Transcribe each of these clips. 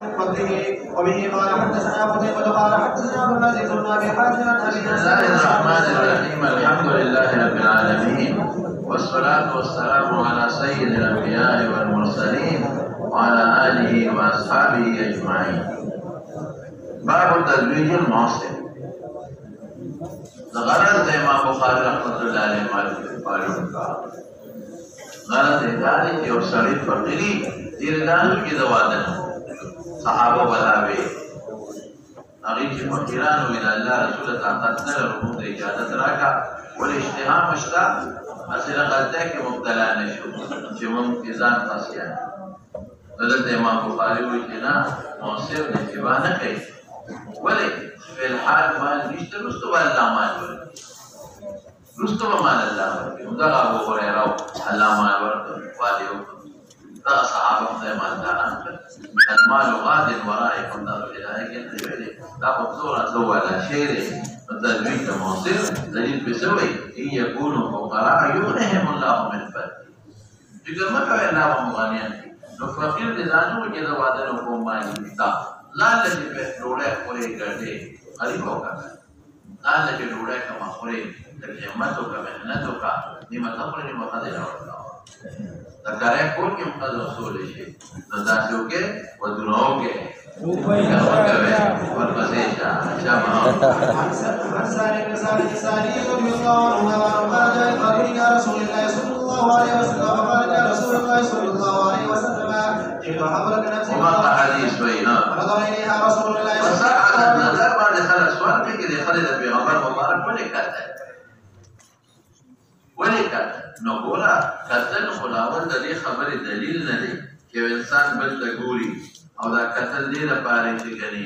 وبه قال حدثنا قتيبة قال حدثنا ابو العزيز بن ابي حازم عن ابي بسم الله الرحمن الرحيم الحمد لله رب العالمين والصلاة والسلام على سيد الأنبياء والمرسلين وعلى آله وأصحابه أجمعين. باب تزويج المعصر. غرض امام بخاری رحمۃ اللہ علیہ معلوم کا غرض ادارے کی اور شریف فقیری دیردانو کی دوادن صحابہ بلاوے اغیچ فقیرانو الى اللہ رسول طاقت نر رمود اجازت راکا والاجتحام اشتا اصلا غلطہ کے مبتلا نشو چمم ازان قاسیان غرض امام بخاری ہوئی جنا معصر نتباہ نہ کئی ولی في الحال مال نشته رستو الله مال ورکړي رستو مال الله ورکړي دا ابو هريره الله مال ورکړي واليو دا صحابه د مال داران المال غاد ورائكم دار الهي کې دا په صورت لو ولا شيء تدويج موصل دلیل بسوي ان يكونوا فقراء يغنيهم الله من فضله دغه مکه نه مغانیان نو فقیر دي ځانو کې دا وعده نو کوم باندې تا لا لږه په ډوړې پورې ګرځي غریب ہوگا لا لگے ڈوڑے کا مخورے لگے ہمتوں کا محنتوں کا نعمت اپنے نعمت دے رہا تکارے کون کی مقدس رسول ہے نداسیوں کے ودنوں کے والمسيشة شامعون حسان بن سالي رضي الله عنه قال جاء قال يا رسول الله صلى الله عليه وسلم قال يا رسول الله صلى الله عليه وسلم جئت حضرك نفسي وما حديث بيننا نظر إليها رسول الله صلى الله عليه وسلم نظر بعد خلال سؤال في كده خالد البيغمبر مبارك ولكن نقول قتل خلاول دليل خبر دليل ندي كيف إنسان بل تقولي او دا قتل دی لپاره چې کني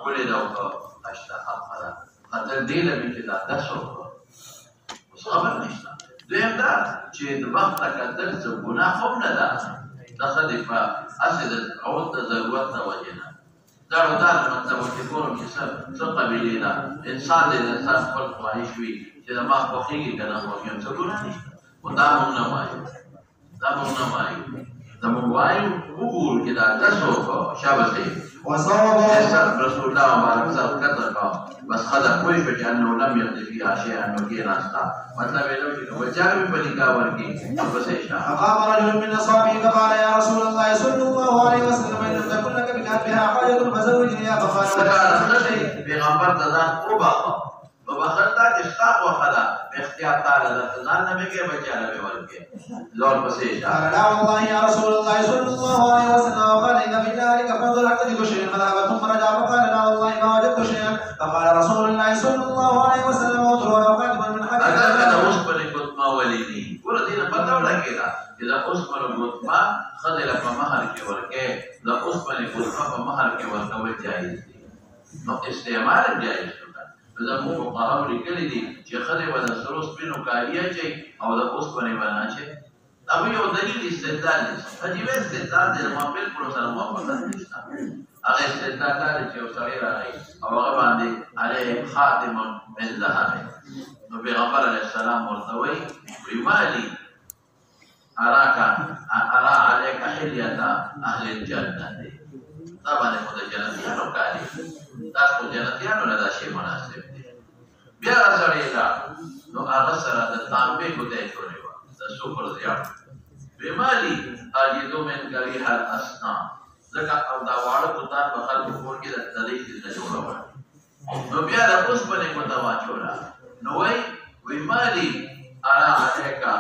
ولې دا اشتها خلا قتل دی لپاره چې دا داسو اوس خبر نشته دویم دا چې د وخت قتل څه ګناه هم نه ده دغه د اسد او د ضرورت نه وجنه دا ودار مطلب چې کوم چې څه قبيله ده انسان دې انسان خپل خواهش وي چې دا ما خوخيږي کنه مو یم څه ګناه نشته او دا مونږ نه وایو دا مونږ نه وایو زموایو وګور کې دا تاسو کو شابه وصواب رسول الله مبارک صلی الله علیه وسلم بس خدا کوئی په انه لم يقضي فيها شيئا انه کې راستا مطلب یې نو چې وچار په پلیکا ورکی بس اشاره فقام رجل من اصحابه فقال يا رسول الله صلى الله عليه وسلم ان تكن لك بها حاجه فزوجني فقال پیغمبر تزان او بابا وبخلتا اشتاق وخلا باختیار تعالی رضوان نبی کے بچانا بھی ورکے لور پسے اشارہ لا والله يا رسول الله صلى الله عليه وسلم قال ان في ذلك فضل احتجب شيئا فذهب ثم رجع فقال لا والله ما وجدت شيئا فقال رسول الله صلى الله عليه وسلم ادعوا وقادما من حديث اگر انا اسمن قطما وليني وردينا پتہ لگے گا اذا اسمن قطما خذل فمهر کے ورکے اذا اسمن قطما فمهر کے ورکے جائز نو استعمال جائز زمو فقهاو لیکلي دي چې خدای و د سروس پینو کاریه چي او د اوس باندې باندې چې ابو یو دلیل استدلال دي عجیب استدلال دي ما بالکل سره موافقت نشته هغه استدلال دی چې اوسړي راغی او هغه باندې عليه خاتم من ذهب نو پیغمبر علیه السلام ورته وی مالي ارى عليك حليه اهل الجنه طبعا متجنتيانو کاری تاسو جنتیانو نه دا شی مناسب دی بیا راځي دا نو هغه سره د تانبه کوته کړی و د سوپر زیات بیماری اجدو من غریح الاسنان ځکه او دا واړه کوته په خلکو کور کې د تدریس نه جوړول نو بیا د اوس باندې کوته واچولا نو وی مالی ارا اټکا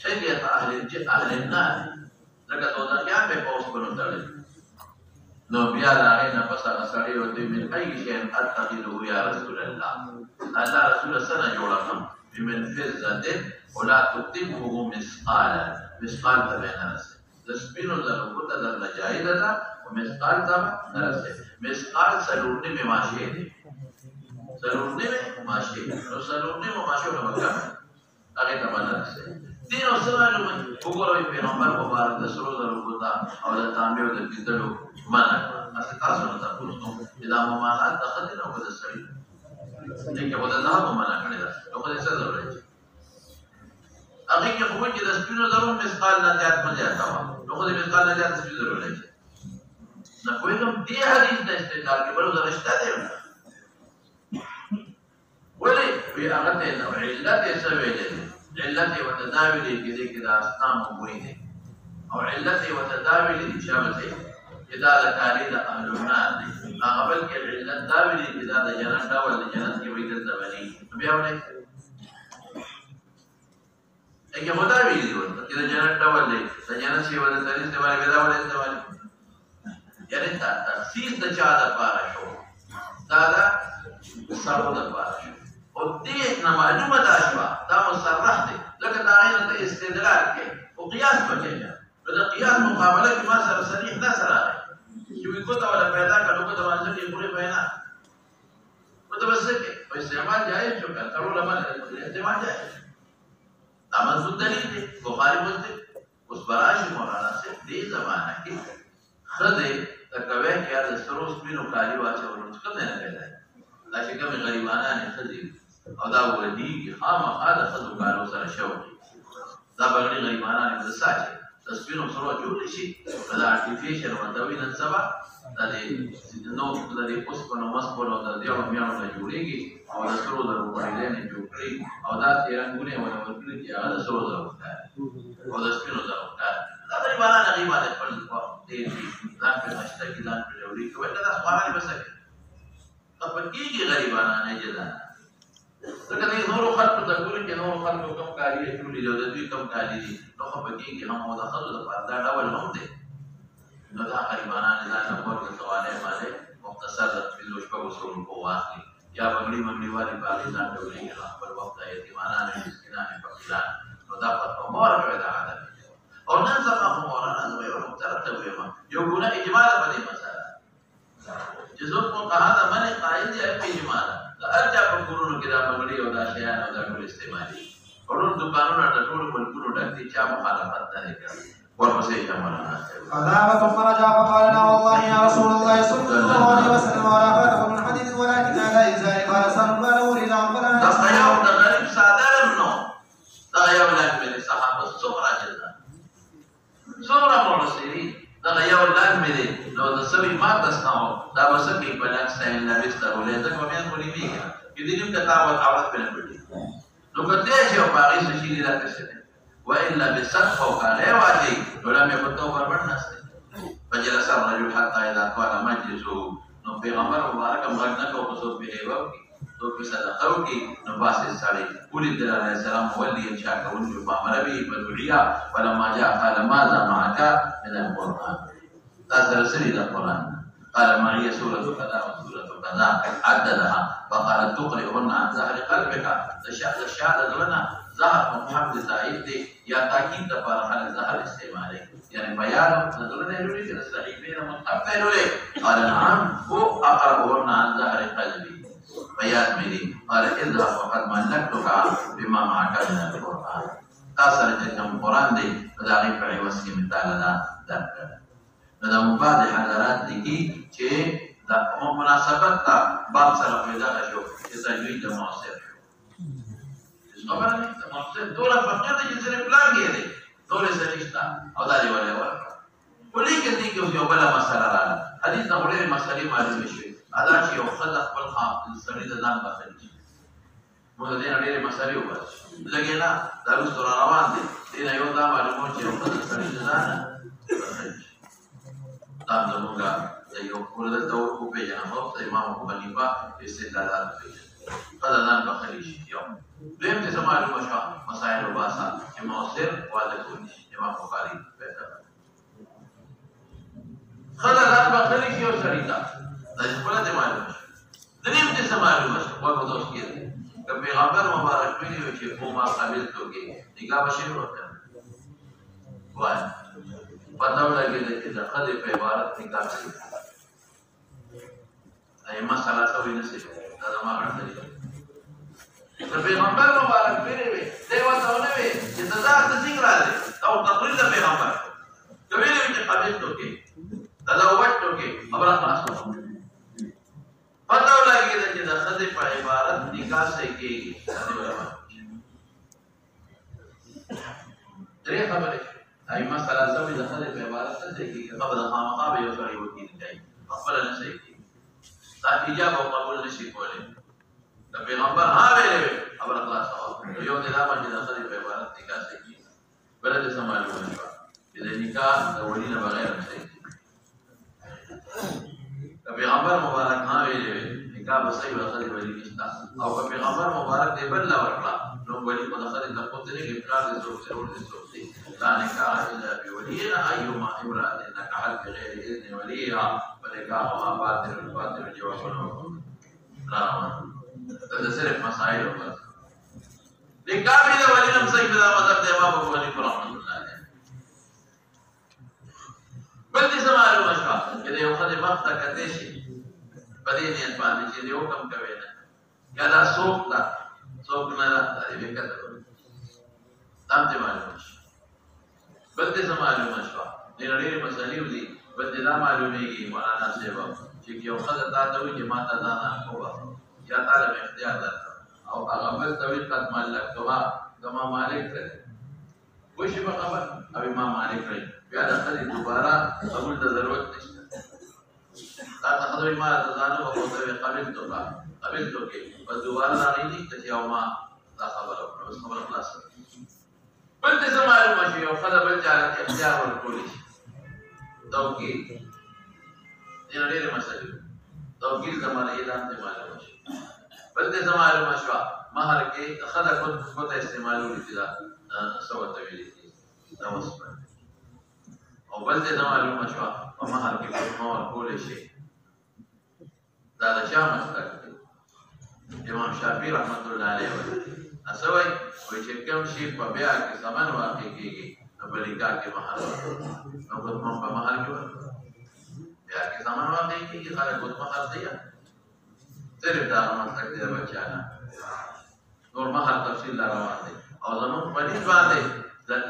شریعت اهل النار ځکه دا بیا په اوس باندې تړل نو بیا راغی نه پس هغه سړی ورته من اي شيء اتخذه يا رسول الله الله رسول سره جوړه من فزه ولا تتبه مثقال تبين د سپینو زرو کوته د نجایز ده او مثقال ته نرسه مثقال سلورنی می ماشي دي سلورنی می ماشي نو سلورنی می ماشي نو وکړه هغه ته باندې دین او سره نو وګورئ پیغمبر مبارک د سرو زرو کوته او د تانبیو د کیدلو مانا اصل تاسو نه تاسو نو دا ممانعت د خدای نه وکړه سړي دغه په دغه ممانعت کړی دا نو په څه ضرورت هغه کې خو چې د سپینو زرو مثقال نه زیات نه زیات نو خو د مثقال نه زیات سپینو ضرورت نه پوهېږم دې حدیث د استدلال کې بل ځای شته دی ولې وی هغه ته نو علت یې څه ویلې علت یې ورته دا ویلې چې د اسنام وګوري دي او علت یې ورته دا ویلې چې هغه چې دا د کالي د اهلونان دي هغه بلکې علت دا ویلې چې دا د جنت ډول د جنت کې وي دلته وني بیا ولې اګه مدا ویلې ورته چې د جنت ډول دی د جنت شی ولې ترې څه ولې دا ولې څه ولې یعنی تخصیص د چا د پاره شو دا دا سره د پاره شو او دې نه معلومه ده شو دا مصرح دی لکه دا غیر ته استدلال کې او قیاس پکې ده دا قیاس مقابله کې ما سره صریح نه سره چې وي کوته ولا پیدا کړو کوته باندې کې پوره بیان نو ته بس کې په استعمال جایز شو کړه ترو لمن استعمال جایز دا منصوب دلیل دی بخاری مسلم اوس براشي مولانا سے دې زمانہ کې خدای تکوي کې د سروس مينو کالی واچولو څه نه پیدا دا چې کوم غریبانه نه خدي او دا ولدي کې خامخا د خدو کارو سره شوقي دا بغړي غریبانه نه د ساجي تسبینو سره جوړ شي دا ارتفیشل وتوی نن سبا دا دې نو د دې اوس په نو مس په نو د دیو میانو نه جوړيږي او د سرو درو باندې نه جوړي او دا تیرنګونه ولا ورکړي چې هغه د سرو درو او د سپینو درو دا غریبانه غریبانه په دې ځان په مشته کې ځان په جوړي کې ولا دا سوال به سکے په کېږي غریبانه نه جدا ځکه دې نور خلق ته ګوري چې نور خلق کوم کاری جوړي دی د دوی کوم کاری دي نو په کېږي هم د خلق د پاره دا ډول هم دي نو دا غریبانه نه ځان په ورته سواله باندې مختصر د فلوش په وصول کو واخلي یا بغړي منډي والی باندې ځان ډولې خپل وخت یتیمانه نه مسکینانه فقیران نو دا په مور کې دا عادت او نن سبا مولانا نو یو طرف ته ویما یو ګونه اجماع په دې مسله چې څوک په قاعده باندې قائل دی په اجماع دا ارجا په ګورونو کې دا بغړي او دا شیان او دا ټول استعمالي ورون دکانونو د ټول ملکونو ډکې چا مخالفت نه کوي ورپسې مولانا قدامة فرجع فقال لا والله يا رسول الله صلى الله عليه وسلم ولا خلق من حديث ولكن على إزار قال سنبال ورزا فلا تخيو دا غريب صادر نو دا یو لاک ملي صحابه څومره جدا څومره مرسلي دا یو لاک ملي نو د سوي ما تاسو دا وسکه په لاک ساين نبي ستوري دا کومه کولی میګه دې دې کتاب او اورت په لګولې نو کته چې په هغه شي لري راځي والا بصدق وقاله واجي ولم يكن توبر برنسته فجلس الرجل حتى اذا قال مجلسه نو پیغمبر مبارک امرنا کو قصو به هو تو په صدقه وکي نو باسه سړی ولي در عليه السلام ولي ان شاء الله ولي امر به بدعيا فلما جاء قال ماذا معك من القران تاسرسري القران قال ما هي سوره كذا وسوره كذا عددها فقال تقرئهن عن ظهر قلبك الشهاده لنا ظهر محمد زائد دی یا تاکید د پر حال ظهر استعماله یعنی بیان نظرونه لري چې صحیح متقبل له قال نعم هو اقربهن عن ظهر قلبي بیان مې قال اذهب وقد ملكتك بما معك من القران تاسو چې کوم قران دی دا غي په وسیله مثال دا درکړه نو د مباد حضرات دي چې د مناسبت تا باب سره پیدا شو چې تجوید معاصر خبره نه مقصد دوله فقیر د جزره پلان کې دی دوله سلیشتا او دا دی ولا ورکړه ولې کې دي کې یو بل مسله راځي حدیث د غوړې مسلې معلومه شي ادا چې یو خلق خپل خاص سړي د ځان باندې موږ دې اړې مسلې وکړو لکه نه دا رسول روان دي دې یو دا معلومه چې یو خلق سړي د ځان دا موږ د یو کول د تو په جامه او امام ابو حنیفه استدلالات کوي قد ځان بخلی شي یو دیم ته معلومه شو مسائل وباسا چې موثر واده کوي امام بخاری پیدا خدای ځان بخلی شي او شریعت د خپل ته معلومه شو دیم ته معلومه شو په دوست کې د پیغمبر مبارک ویلي چې او ما قابل توګه نگاه بشي ورته وای پتہ لګی چې د خدای په عبارت نگاه کوي ایمه ثلاثه وینسي دا ما غړته د پیغمبر مبارک پیری وي دیو ته ونه وي چې تزار د څنګه راځي او تقریر د پیغمبر کوي چې قابل توګه دا وټو کې خبره تاسو پتہ لګی چې د خدای په عبارت نگاه سي کېږي درې خبره ایمه ثلاثه د خدای په عبارت څه کېږي قبل خامخا به یو سړی وکړي خپل نه شي دا ایجاب او قبول نشي کولای د پیغمبر ها ویلې خبر خلاص او یو د لا باندې د خدای په عبارت نکاح کوي بلد سمالو شو چې د نکاح د ولینه بغیر نشي د پیغمبر مبارک ها ویلې نکاح به صحیح وخت ولی نشتا او په پیغمبر مبارک دی بل لا ورکړه نو ولی په دغه د خپل دې افراد د څو ضرورت دي لا نکاح الا بولينا ايما امراه نكحت بغير اذن وليها فنكاحها باطل الباطل جوابنا راما دا صرف مسائل بس نکاح به ولی نم صحیح دا مذهب د امام ابو حنیفه رحمۃ اللہ علیہ بل دې سمالو مشوا چې یو خدای وخت کته شي بدې نیت باندې چې یو کم کوي نه یا دا څوک نه دا دې وکړه تام دې معلوم شي بل دې سمالو مشوا دې لري مسالې دي بل دې لا معلومیږي مولانا صاحب چې یو خدای تا ته وي چې ما ته ځان کوه یا طالب اختیار درته او هغه بل طویل قد مالک کوا زما مالک کړي وشي په خبر او امام مالک کړي بیا د خدای دوباره قبول ته ضرورت نشته دا خدای ما ځانو په کوته قبول توګه کې بس دوباره راغلی چې یو ما دا خبره بس خبره خلاص بل څه معلومه شي او خدای بل چا اختیار ورکول شي توکید دې لري مسله توکید زمانه اعلان ته معلومه شي بل دې معلومه شو مہر کې خدای خود استعمالول دي دا سو تویل دي دا وسپه او بل دې معلومه شو مہر کې کومه ورکول شي دا د شام مستق امام شافعي رحمت الله علیه اسوي وي چې کوم شي په بیا کې سامان واقع کیږي نو په لیکا کې مہر نو کوم په مہر کې بیا کې سامان واقع کیږي خلک کوم مہر دی صرف دا مستق دی بچانا نور مہر تفصیل لا روان دي او زمون په دې باندې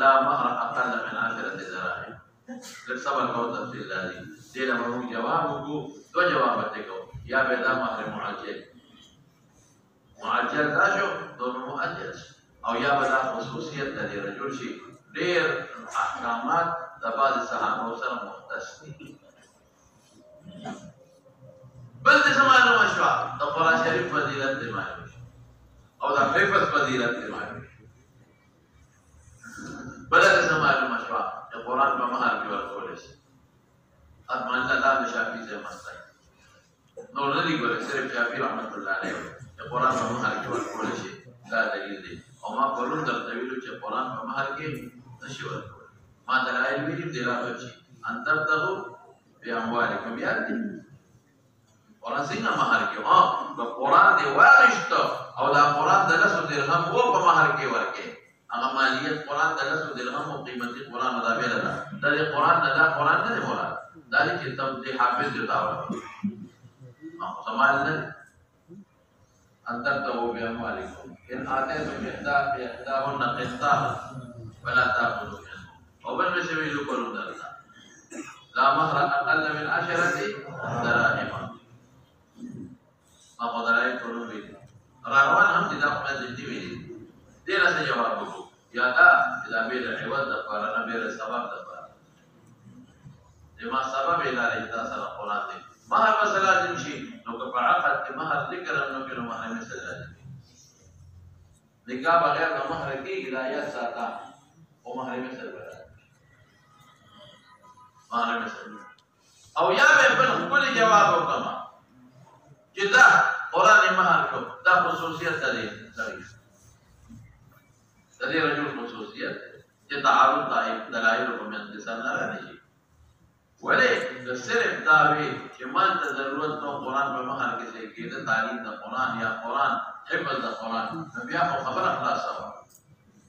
لا مہر اقل من 10 دراهم لکه سبا کو تفصیل لري دې له موږ جواب وکړو دو جواب ته کو یا به دا مہر معجل راشو دونو معجل او یا به دا خصوصیت د رجل شي ډېر احکامات د بعض صحابه سره مختص دي بل دې معلومه شو د قرآن شریف فضیلت دې معلومه او د حفظ فضیلت دې معلومه بل دې معلومه شو د قرآن په مهار کې ورکول شي اطمان الله د شافعي سے مسئله نور نه دی ګورې صرف شافعي رحمت الله علیه د قرآن په مهار کې ورکول شي دا دلیل دی او ما پرون درته ویلو چې قرآن په مهار کې نشي ورکول ما دلایل ویلي دی راځي ان تبتغوا باموالکم یادی قرآن څنګه مہر کې د قرآن دی واغشت او دا قرآن د لسو درهم وو په مہر کې ورکې هغه مالیت قرآن د لسو درهم او قیمتي قرآن ادا بیل ده دا قرآن نه مراد دا چې تم دې حافظ دی دا او سمال نه انتر ته بیا مالکم ان اته احداهن قسطا ولا تاخذوا منه او بل مشوي له کولو درته لا مهر اقل من 10 دراهم ما قدرای کولو وی راوان هم دې دا په دې ویلي دې راځي جواب وکړو یا دا به د عوض د لپاره نه به سبب د لپاره دې ما سبب لري دا سره قرآن دی مہر مسله لازم شي نو که په عقد کې مہر ذکر نو کې مہر مسله لازم نکاح بغیر د مہر کې هدایت ساته او مہر مسله مہر مسله او یا به بل خپل جواب وکما چې دا قرآن مہر کو دا خصوصیت لري د دې رجل خصوصیت چې تعارض دلایل په منځ نه راځي ولې د صرف داوی چې مان ته ضرورت نو قرآن په مهر کې څه کېده تعلیم د قرآن یا قرآن حفظ د قرآن بیا خو خبره خلاصه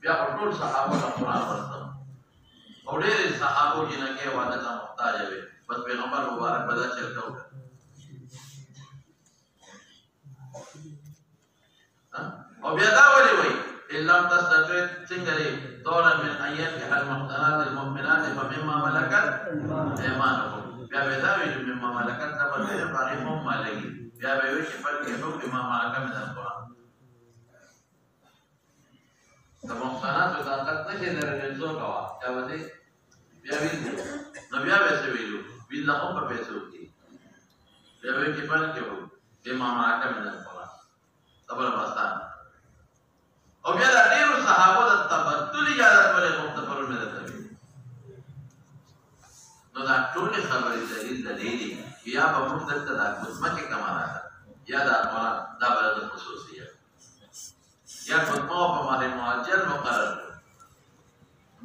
بیا ټول صحابه د قرآن ورته او ډېر صحابه چې نه کې وعده ته محتاج وي بس پیغمبر مبارک بدا چلته و او بیا دا ولې وایي إلا تستطيع تنقلي طولا من أيام المحسنات المؤمنات فمما ملكت أيمانكم بیا بداوی مما ملکت تبدیل فارغهم مالگی بیا بیوی شفل کی حکم ما معاک من القرآن تا محسنات و طاقت نشی در رنزو کوا یا ودی بیا بیل نو بیا بیسه ویلو بیل لخم پا پیسو کی يبقى كيف نكتب بما معك من القرآن طبعا باستان او بیا د ډیرو صحابه د تبدل اجازه ولې مختبر مې ده نو دا ټول خبرې دلیل بیا په موږ دلته د خدمت کمال یا د قرآن دا بلد خصوصیه یا خدمت په معنی مؤجل مقرر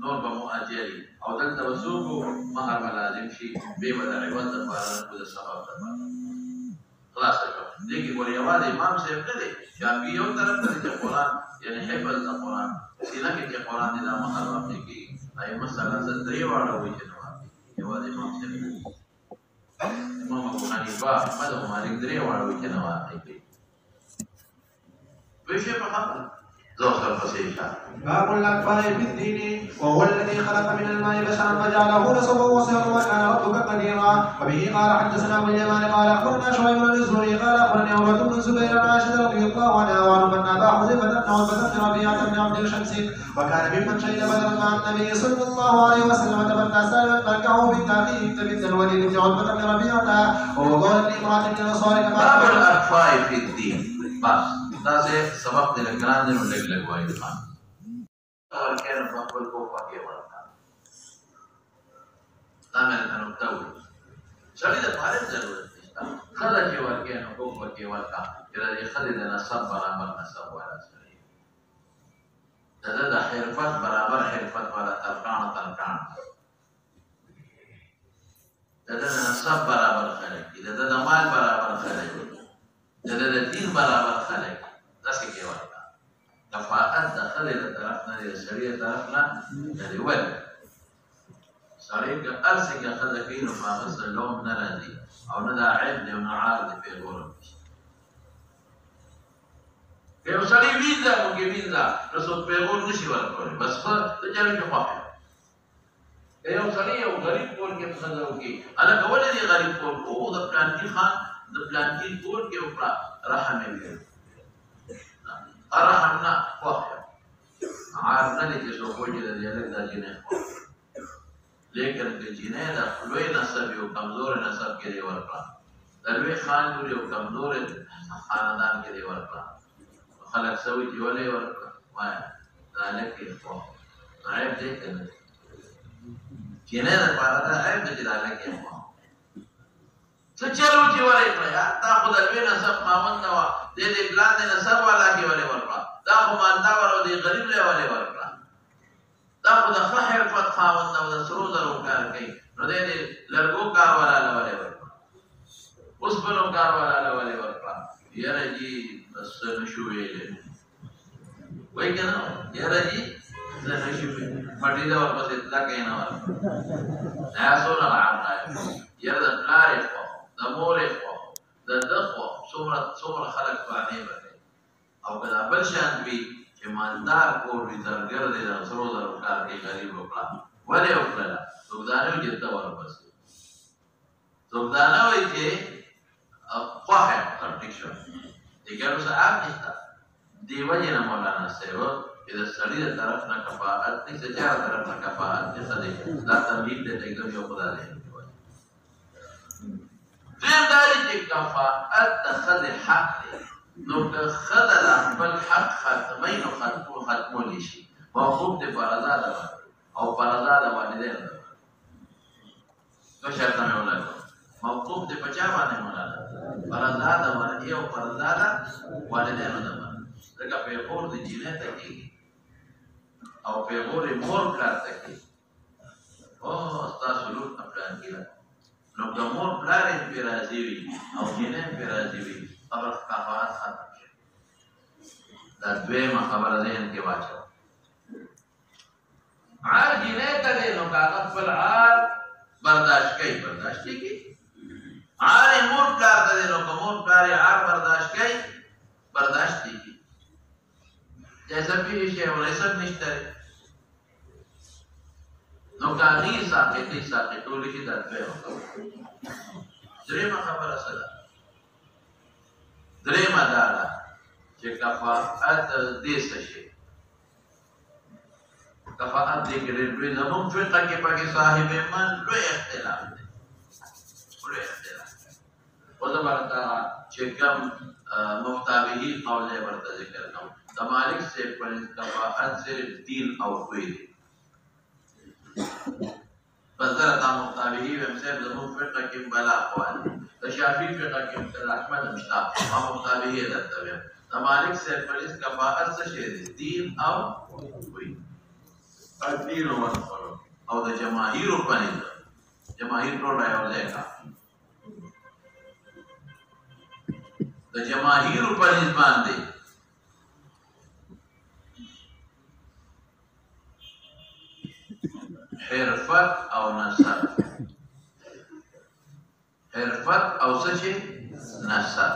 نور به مؤجلی او دلته وسوق مهر ملازم شي به بدل عوض لپاره او د سبب لپاره خلاص کړه دغه ګوري یوازې امام صاحب نه دی چې یو طرف ته د قرآن یعنی حفظ د قرآن سینه کې چې قرآن د مهر واقع کی ایمه ثلاثه درې واړه وي چې نو یوازې امام صاحب امام ابو حنیفه احمد او مالک درې واړه وي چې نو واقع کی ویشه په خبره زوجة الفصيحة باب الأكفاء في الدين وهو الذي خلق من الماء بشرا فجعله نسبا وصهرا وكان ربك قديرا وبه قال حدثنا ابو اليمان قال اخبرنا شعيب بن الزهري قال اخبرني عروة بن زبير عن عائشة رضي الله عنها وعن ان ابا حذيفة بن عتبة بن ربيعة بن عبد شمس وكان ممن شهد بدرا مع النبي صلى الله عليه وسلم تبنى سالما مركعه بالتاخير تبت الوليد بن عتبة بن ربيعة وهو قول لامرأة من الانصار باب الأكفاء في الدين بس دا سے سبق دے لگران دے نو لگ لگوائی دخان اور کہنا مقبل کو پاکی ورکا دا میں نے نکتاوی سڑی دا پارے ضرورت نشتا خدا چی ورکینا کو پاکی ورکا جرا دی خدی دا نصب برابر نصب والا سڑی دا حرفت برابر حرفت والا ترکان دا نصب برابر خلقی دا مال برابر خلقی دا دین برابر خلقی داسې کې ورته کفاءت د خلې د طرف نه د سړي د طرف نه د ول سړي که ارسه کې خلک کوي نو هغه سره لوم نه راځي او نه دا عیب دی او نه عار دی په غوړم که یو سړي وینځه مو کې وینځه نو څوک په غوړ نشي ورکولی بس په د جاري کې خوښه که یو سړي یو غریب کور کې ښځه وکړي هلکه ولې دې غریب کور او د پلانکي خان د پلانکي کور کې وکړه رحم یې وکړي رحم نه خوښه عار نه دی چې څوک وایي چې د دې هلک دا جینۍ خوښه لیکن که جینۍ د لوی نسب یو کمزور نسب کې دی ورکړه د لوی خان لور یو کمزور خاندان کې دی ورکړه خلک څه وایي چې ولې یې ورکړه وایه دا هلک یې خوښه عیب دی که نه جینۍ دپاره دا عیب دی چې دا هلک یې خوښه څه چل و چې ولې کړه تا خو د لوی نسب خاوند نه وه دې دې پلان دې نسب والا کې ولې ورکړه دا خو مالدار او دې غریب لی ولې ورکړه دا خو د ښه حرفت خاوند او د سرو زرو کار کوي نو دې دې لرګو کار والا له ولې ورکړه اوسپنو کار والا له ولې ورکړه یاره جي بس څه نشو ویلی وایي که نه یاره جي څه نشو ویلی مټې ته ورپسې تلکه یې نه ورکړه دا څومره عام یاره د پلار یې خوښ د مور یې خوښ د ده خوښ څومره خلک قانع به کوي او که دا بل شان وي چې مالدار کور وي زرګر دی د سرو زرو کار کوي غریب وکړه ولې یې وکړله څوک دا نه وي چې ته ورپسې څوک دا نه وایي چې خوښ یم ټیک شو دیګر اوس عام نشته دې وجې نه مولانا صاحب چې د سړي د طرف نه کفاءت نشته چا طرف نه کفاءت نشته دی دا تملیک دی एकदम یو خدا دی دیم داری چې کفاءت د ښځې حق دی نو که ښځه د خپل حق ختموي نو ختمولی شي موقوف دی پر رضا د او پر رضا د والدینو ده دو شرطه مې ولیکل موقوف دی په چا باندې مولانا پر رضا د والدې او پر رضا د والدینو ده ځکه پیغور د جینۍ ته کېږي او پیغور یې مور پلار ته کېږي او ستاسو لور نه پلان کېږي نو که مور پلار یې پرې راضي وي او جینۍ پرې راضي وي خبره کفاءت ختم شي دا دویمه خبره ذهن کې واچوه عار جینۍ ته دی نو که هغه خپل عار برداشت کوي برداشت یې کوي عار یې مور پلار ته دی نو که مور پلار یې عار برداشت کوي برداشت یې کوي جیسا پیش ہے اور ایسا نشته نو کاغی ساقطی ساقطولی شي د دوی درېمه خبره څه ده درېمه دا ده چې کفاءت دې څه شي کفاءت دې کې ډېر لوی زموږ فقه کې پکې صاحب من لوی اختلاف دی لوی اختلاف خو وزبرتا شكم مفتابه قول برتا ذكر كم تمالك سے پر کفاءت صرف دین او خوی دی فزرتا مفتابه ومسير زمون فقه كم بلا اقوال تشافي فقه كم احمد مشتاق مفتابه دتبع تمالك سے پر کفاءت سے دین او خوی الدين والخلق او د جماهیر په جماهیر ټول راځي کا د جماهیر په نسبت دي حرفت او نسب حرفت او څه شي نسب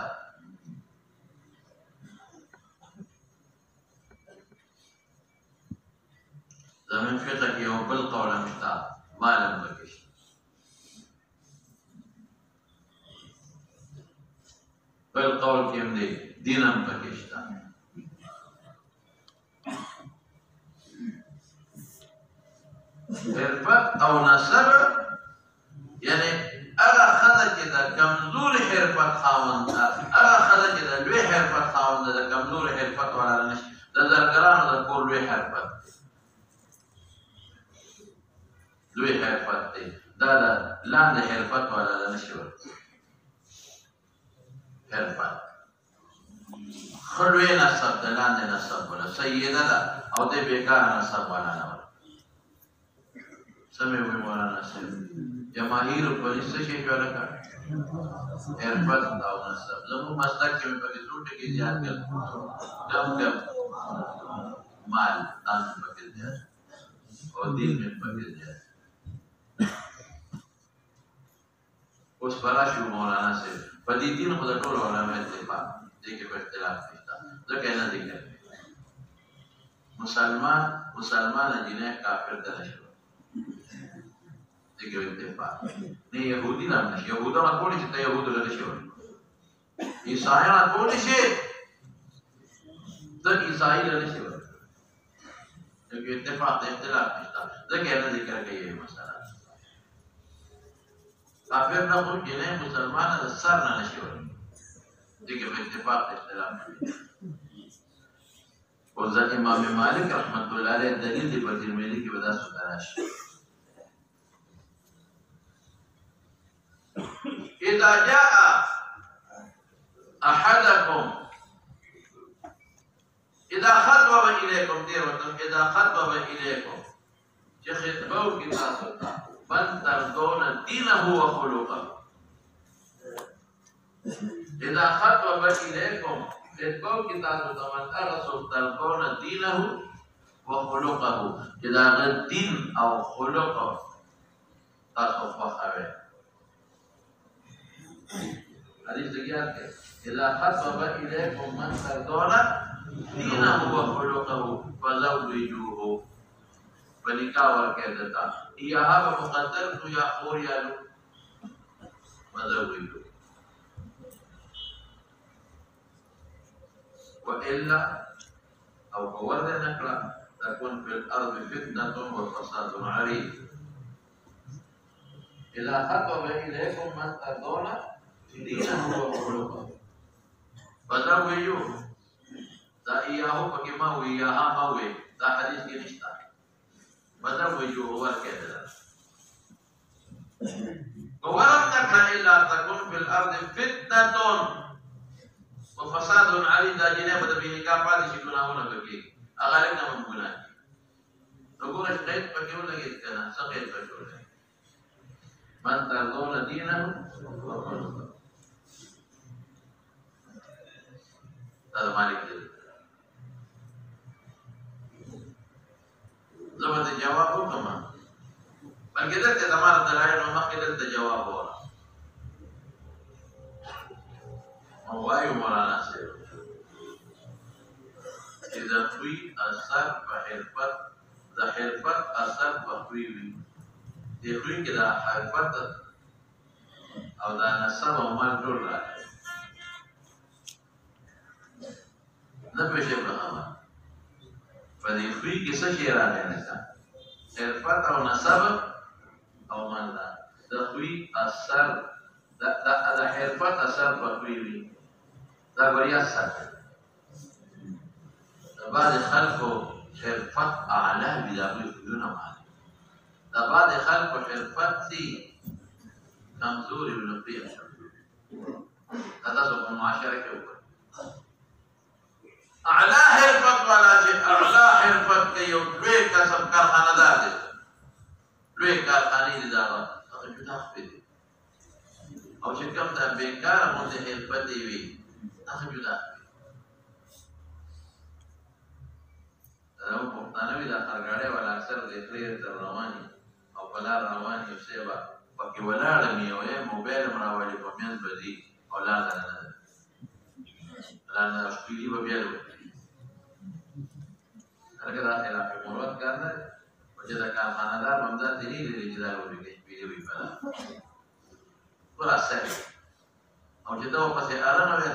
زمین فقه کې یو بل قول مشتا معلوم بکش بل قول کې هم دی دینم بکشتا حرفت او نسب یعنی هغه خدای چې د کمزور حرفت خاوند هغه خدای چې د لوی حرفت خاوند د کمزور حرفت ولا نشي د زرګرانو د کول لوی حرفت لوی حرفت دی دا لاندې حرفت ولا نشي حرفت خلوی نسب د لاندې نسب ولا سیده ده او د بیکار نسب ولا نه سمې وي مولانا صاحب جماهیر پولیس شي جوړ کړ حرفت او نسب زمو مسلک کې په کې څو ټکي زیات کړ کم مال تاسو پکې زیات او دین په کې زیات اوس فراشو مولانا صاحب په دې دین خو د ټول علماء اتفاق دي کې په اختلاف نشته ځکه نه دي کوي مسلمان جنې کافر ده نشي دي کې اتفاق نه يهودي نه نشي يهودانو ټول چې ته يهود لري شي عیسایان ټول شي ځکه عیسائی لري شي دي کې اتفاق د اختلاف نشته ځکه نه ذکر کوي مسله کافر نه خو جنې مسلمان د سر نه نشي ورته دغه په اتفاق اختلاف نه او ځکه امام مالک رحمت الله علیه دلیل دی په ترمذی کې ودا سوتراش اذا جاء احدكم اذا خطب اليكم اذا خطب اليكم چې خطبه وکړي تاسو ته من ترضون دينه وخلقه إذا خطب إليكم خطبه كتاب من أرسل ترضون دينه وخلقه إذا الدين أو خلقه تصف خبر حديث دقيقة إذا خطب إليكم من ترضون دينه وخلقه فزوجوه فنکاح ورکه دتا یا به مقدر تو یا خور یا لو مزوجو والا او قورد نقلا تكون في الارض فتنه وفساد عريض اذا خطب اليكم من ترضون دينه وخلقه فزوجو دا اياه فكما وياها ما وي دا حديث کې نشته فزوجوه وركذا ولم تكن الا تكون في الارض فتنه وفساد عريض جنابه بنکاح پاتې شي ګناهونه کوي هغه نه مونږه وګوره شاید پکې ولګي کنه څنګه پکې من ترضون دينه هذا مالك زمد جواب وکما بلکې دلته زماره دلایل نو مخکې دلته جواب وره او وایو مولانا صاحب اذا خوی اثر په حرفت د حرفت اثر په خوی وي د خوی کې د حرفت او د نسب او مال ټول راځي نه پېښه په هغه فدې خوی کې څه شي راغلی نه حرفت او نسب او مال د خوی اثر دا حرفت اثر پخوی وي دا ګوریا ساته د بعض خلکو حرفت اعلی وي دا دوی خویونه مالي د بعض خلکو حرفت دي کمزوري وي نو پرېښه دا تاسو په معاشره کې وګورئ اعلی حرفت والا چې اعلی حرفت کوي یو لوی کسب کارخانه‌دار دی لوی کارخانې دي دا هغه جدا خپې دي او چې کوم دا بیکاره غوندې حرفت یې وي هغه جدا دا پښتانه وي دا خرګاډی والا اکثر د خیر تر رواني او په لار رواني یو شی به پکې ولاړ مې او یې موبایل هم راولي په منځ به ځي او لار نه ده لار نه شپېلي به بیا هغه دا خلاف مروت کار نه چې دا کارخانه‌دار هم دا دې نه لري چې دا وګوري شپېلي وي په لار ورا سره او چې دا په سي ارانه وي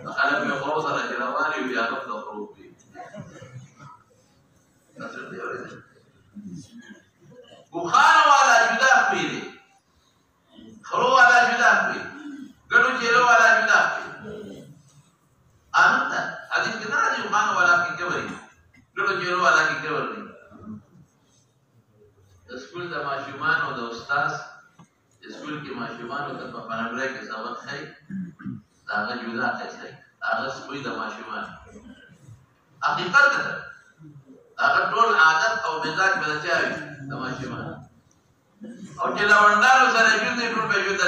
دا خلک یو خو سره چې رواني وي هغه د خروج دي تاسو دې اورئ بخار والا جدا پیری خرو والا جدا پیری ګډو چیرو والا جدا پیری انت حدیث کې راځي بخار والا کې کوي ګډو چیرو والا کې کوي د سکول د ماشومان او د استاد سکول کې ماشومان او د پنځه کې سبق خي هغه جدا کوي هغه سکول د ماشومان حقیقت ده هغه ټول عادت او مزاج بدلچاوي د ماشومان او چې لوندانو سره جوړې ټول به جوړه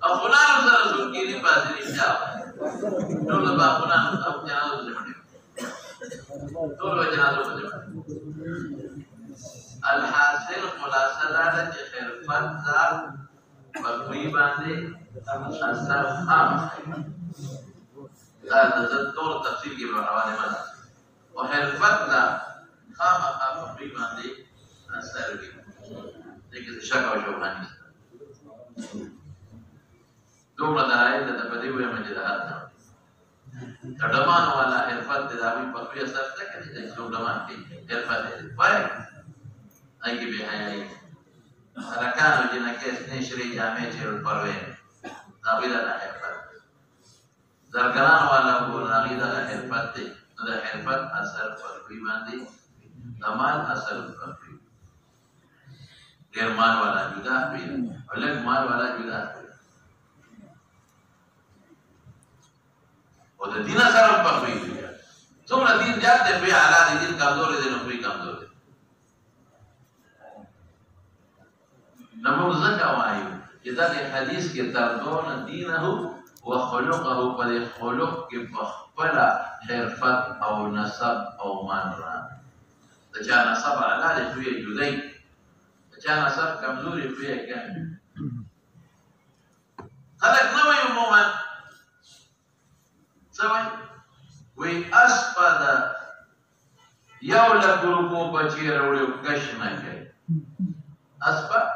افغانانو سره څوکې نه پاتې نشته ټول به افغانانو افغانانو سره ټول وجناتو په الحاصل خلاصه دا ده چې خلافت ځان په کوي باندې اثر خام دا د ټول تفصیل کې به روانه ده او خلافت لا خام په کوي باندې اثر کوي دغه شک او شبهه نشته دومره دلایل د بدی وې مجدات ډمان والا حرفت د داوی په کوي اثر ته کوي چې ډمان کې حرفت دی وای اګي به هي حرکانو جنکه نشری جامع چې پروي داوی د حرفت زرګران والا ګورغي د حرفت دی د حرفت اثر په کوي باندې کمال اثر په کوي ډیر مال والا جدا وي ولک مال والا جدا وي او د دین سره په کوي څومره دین جات دی په اعلی دین کمزور دي نو کوي کمزور دي نو ځکه وایو چې دا حدیث کې تردون دینه او خلقه پر خلق کې خپل حرفت او نسب او مان را د چا نسب اعلی دی شوی جدای د چا نسب کمزوري شوی کم خلق نو عموما سوي وی اسپد یو لکو بچی وروړو کښ نه کوي اسپد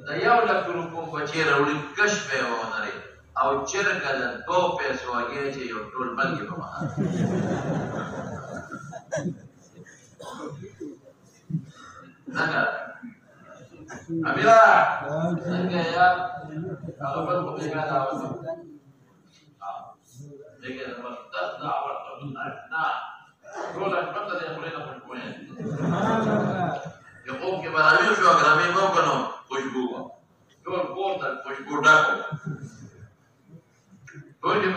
د یو لکو بچی وروړي کښ په ونري او چرګه د 2 پیسو هغه چې یو ټول بلګي په ما څنګه اميرا څنګه یا هغه په کومه دا وځه دغه مستد دعوت نه ټول خپل د خپلینو په کومه یو کې براوي شو غرامي مو کنو خوشبو ټول کوته خوشبو ډاکو ټول دې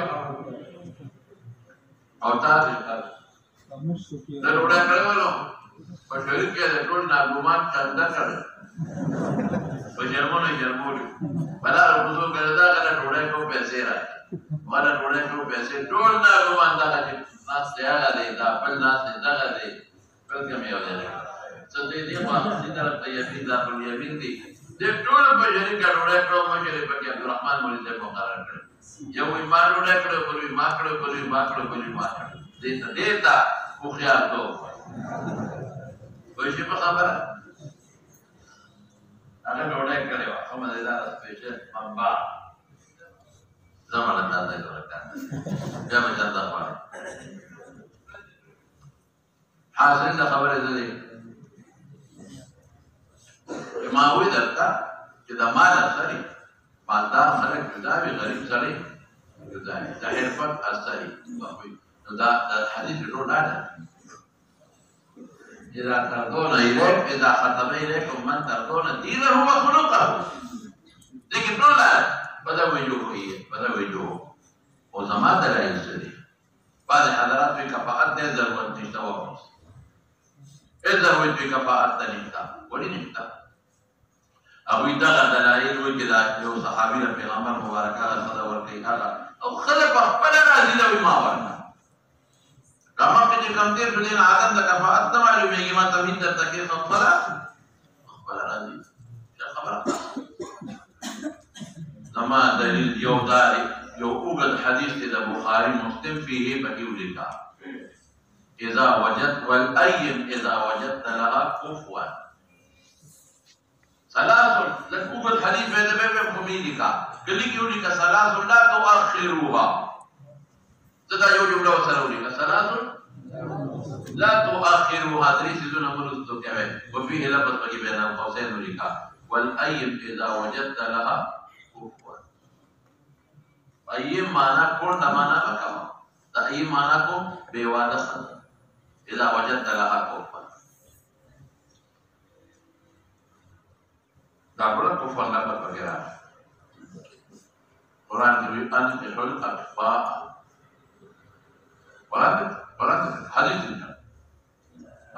او تاسو دا وړه کړو په شریک کې د ټول ناګومان څنګه کړو په جرمونو بلا روزو کړه دا ټوړې کو پیسې را مالا ټوړې کو پیسې ټول ناګومان دا چې ناس ته هغه دی دا بل ناس ته دا دی بل کوم یو دی څه دې ما دې طرف ته یې دا په یمین دی دې ټول په شریک ټوړې کو مشرې په عبدالرحمن مولوی ته مقرر کړ یو ایمان ټوړې کړو په ما کړو دې ته خو خیال کو وایي په خبره هغه ډوډۍ کړې وه کومه دی دا سپېشل ممبا زمانه دا دی ورکړه بیا به چنده غواړم حاصل د خبره ده دي ما وې درته چې د مال اثري مالدار خلک جدا وي غریب سړی جدا وي د حرفت اثري دا حدیث ټول نه إذا ترضون إليك إذا خطب إليكم من ترضون دينه وخلقه لكن لا بدوجوه هي بدوجوه وزمان دلائل سري بعض حضرات في كفاءات نزل ونشتا وقص إذا في كفاءات نشتا ولي نشتا أبو يدغى دلائل وكذا جو صحابي البيغمبر مبارك على صدى والقيادة أو خلق أخبرنا نازل وما ورنا لما كنت كمتير بلين عدم كفاءات معلومة ما تمين ترتكير نطلع أخبرنا نازل يا خبرنا لما دليل يو داري يو اوغد حديث إذا بخاري مسلم فيه بكيولك إذا وجدت والأيم إذا وجدت لها كفوا ثلاث لك اوغد حديث بيد بيب خميلك كلك يولك ثلاث لا تؤخروها تدا يو جملة وسرولك ثلاث لا تؤخروها دريس زنا مرزتو كمان وفيه لفظ بكي بين القوسين لك والأيم إذا وجدت لها كفوا أيم مانا كون دمانا بكما دا أيم مانا كون بيوادا خد إذا وجدت لها كفوا دا بلا كفوا لفظ بكرا قرآن تبي أنكحوا الأكفاء قرآن حديث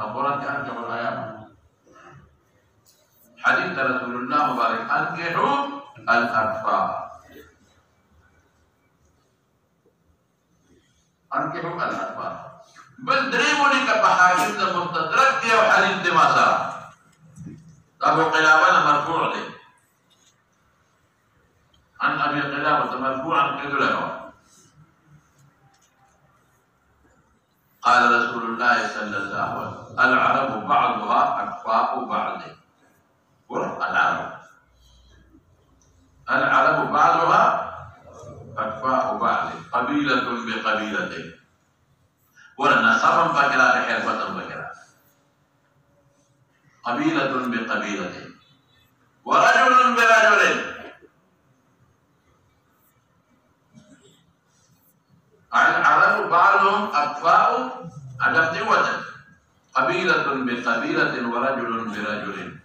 القرآن كان كما الآيات حديث رسول الله مبارك أنكحوا الأكفاء أنكحوا الأكفاء بل دريموا لك بحاكم المستدرك وحديث دماسا أبو قلابة مرفوع له عن أبي قلابة مرفوعا قيل له قال رسول الله صلى الله عليه وسلم العرب بعضها أكفاء بعض العرب بعضها أكفاء بعض قبيلة بقبيلة ونصبا فكرا حرفة فكرا قبيلة بقبيلة ورجل برجل العرب بعضهم أكفاء عدم وجه قبيلة بقبيلة ورجل برجل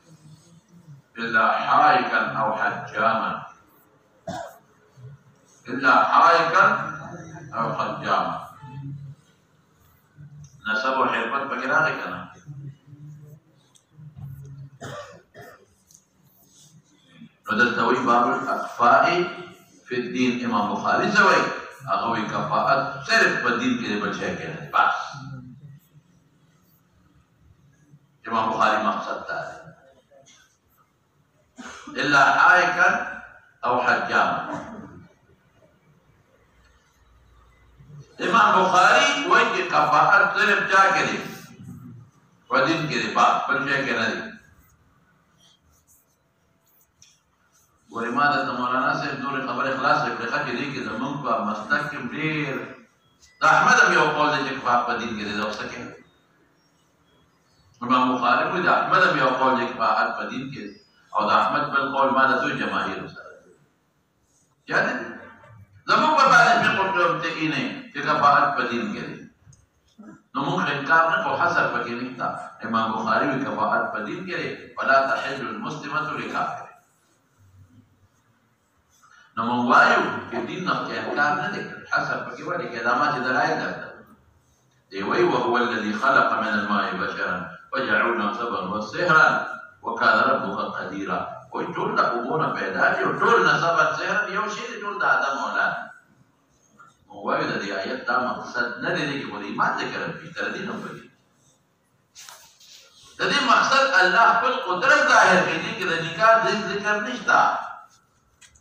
إلا حائكا أو حجاما إلا حائكا أو حجاما نسب حرفت فكرانك أنا ودلتوي باب الأكفاء في الدين إمام بخاري زوي أغوي كفاءة صرف بالدين كده بلشاكل بس إمام بخاري مقصد تاني إلا حائكا أو حجاما إمام بخاري وجه كفاءة صرف جاكل ودين كده بس بلشاكل ولماذا مولانا صاحب نور خبر اخلاص لکه چې دې کې زمونږ په مسلک کې ډېر د احمد هم یو قول دی چې کفاءت په دین کې دی دا وسکه امام بخاري په احمد هم یو قول دی کفاءت په دین کې او د احمد بل قول ما د ټول جماهیر سره یاد زمونږ په باندې په کوم ته کې نه چې کفاءت په دین کې دی نو موږ انکار نه کوو حسب پکې نشته امام بخاري وی کفاءت په دین کې ولا تحل المسلمه لکافر نو وایو چې دین نه انکار نه دی حسب پکې ولې کلامات دلایل ده دی وی وهو الذي خلق من الماء بشرا وجعل نسبا وسحرا وكان ربك قديرا وټول د قبونه پیدا دي او ټول نسبا سحرا یو شی دی ټول د ادم اولاد نو وایو د دې آیت دا مقصد نه دی چې په ایمان ذکر کوي تر دې نه پوهیږي د دې مقصد الله خپل قدرت ظاهر کوي چې د نکاح ذکر نشته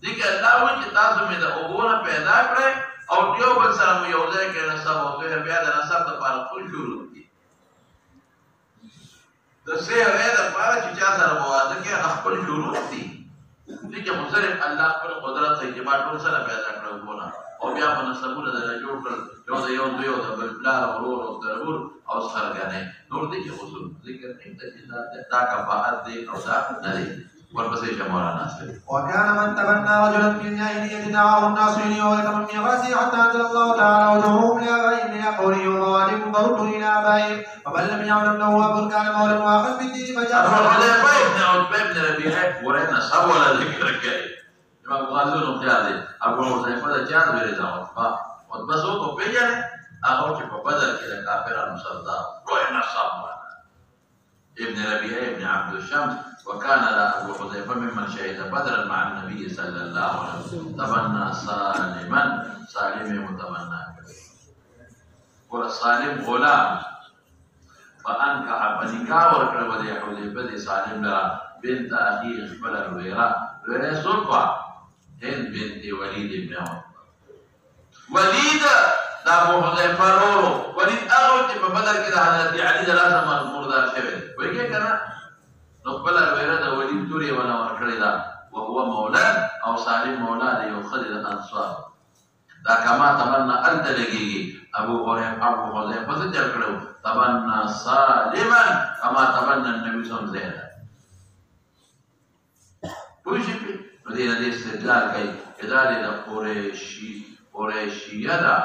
دیکھیں اللہ وی چې تاسو مې د اوبونه پیدا کړې او یو بل سره مو یو ځای کې نسب او زهر بیا د نسب لپاره خپل شروع دي د زهر د لپاره چې چا سره مواده کې خپل شروع دي دیکھیں مصرف الله خپل قدرت ته اعتبار ټول سره پیدا کړو ګونه او بیا په نسبونه د جوړ کړل یو د یو دوی او د بل پلار او ورور او تربور او سخرګنې نور دي چې اصول ذکر نه ته دا کفاءت دی او دا نه دی ورپسې چې مولانا سره وكان من تبنى رجلا في الجاهلية دعاه الناس إليه ويتمم ميراثه حتى أنزل الله تعالى ودعوهم لآبائهم ليقولوا ووالدهم فردوا إلى آبائهم ومن لم يعلم له أب كان مولا واخذ بالدين فجاء أبو حذيفة بن عتبة بن ربيعة ورنا سوى ذكر كريم امام غازي نو خیال ابو حذیفه د چا ویل دا عتبه سو کو پیژنه هغه چې په بدر کې د کافرانو سردار روح نصب ابن ربيعة ابن عبد الشمس وكان أبو حذيفة ممن شهد بدرا مع النبي صلى الله عليه وسلم تبنى سالما سالم متبنى والسالم غلام فأنكح فنكاح وركب ولي حذيفة سالم لها بنت أخيه خبل الويرة الويرة سلطة هند بنت وليد بن عمر وليد دا ابو حذیفه ورو ولید هغه چې په بدر کې د حضرت علي د لاسه مردار شوی وایي کنه نو خپل ویره د ولید توري ولا ورکړی دا وهو مولا او سالم مولا د یو خدای د انصار دا کما تمنا انت لګيږي ابو حذیفه څه چل کړو تمنا سالما کما تمنا النبي صلی الله علیه وسلم پوښی په دې استدلال کوي ادارې د قریشیه ده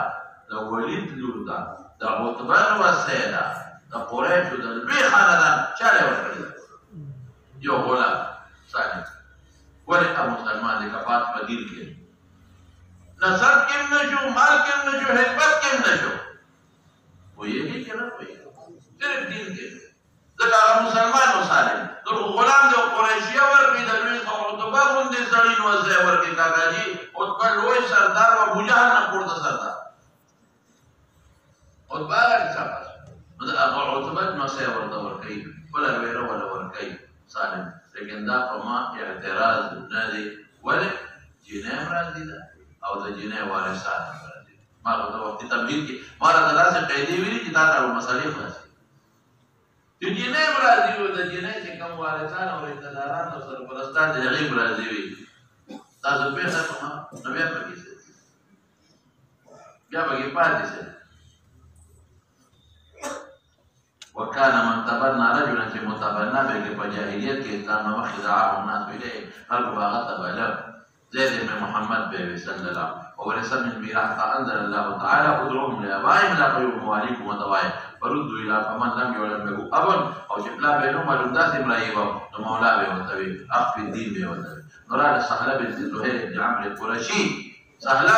د ولید لور ده د عتبه وسیه ده د قریشو د لوی خاندان چا له ورکړي یو غلام سالم ولې مسلمان دي کفات په دین کې نصر کې نشو مال کې نشو حکمت کې نشو وایي چې نه وایي صرف دین کې ځکه مسلمان او سالم د غلام د قریشیه ورکړي د لوی عتبه باندې سړی نو وسیه ورکړي کاږي عتبه لوی سردار او ابو جهل نه پورته سردار عتبه هغه څه نو د ابو عتبه نو سه ورته ورکړي ولا ویره ولا ورکړي سالم لیکن دا په ما اعتراض نه دی ولې جنې راځي دا او د جنې وارثان راځي ما په وخت تمهید کې ما راځه چې قیدی ویلي چې دا ټول مسالې خلاص دي جنې راځي او د جنې چې کوم وارثان او اقتدارات او سرپرستان د غیب راځي وي تاسو په څه کومه نو بیا پکې بیا پکې پاتې شه وكان من تبنى رجلا في متبنى به بجاهلية كإسلام وخدعه الناس إليه هل باغت بلغ زيد بن محمد به صلى الله عليه وسلم وورث من ميراث فأنزل الله تعالى ادعوهم لآبائهم لا قيوم مواليكم وتوائم فردوا إلى فمن لم يولد له أب أو جبلا بينهما لمداس إبراهيم ومولى به وتبيه أخف الدين به وتبيه نراد سهل بن زهير بن عمرو القرشي سهل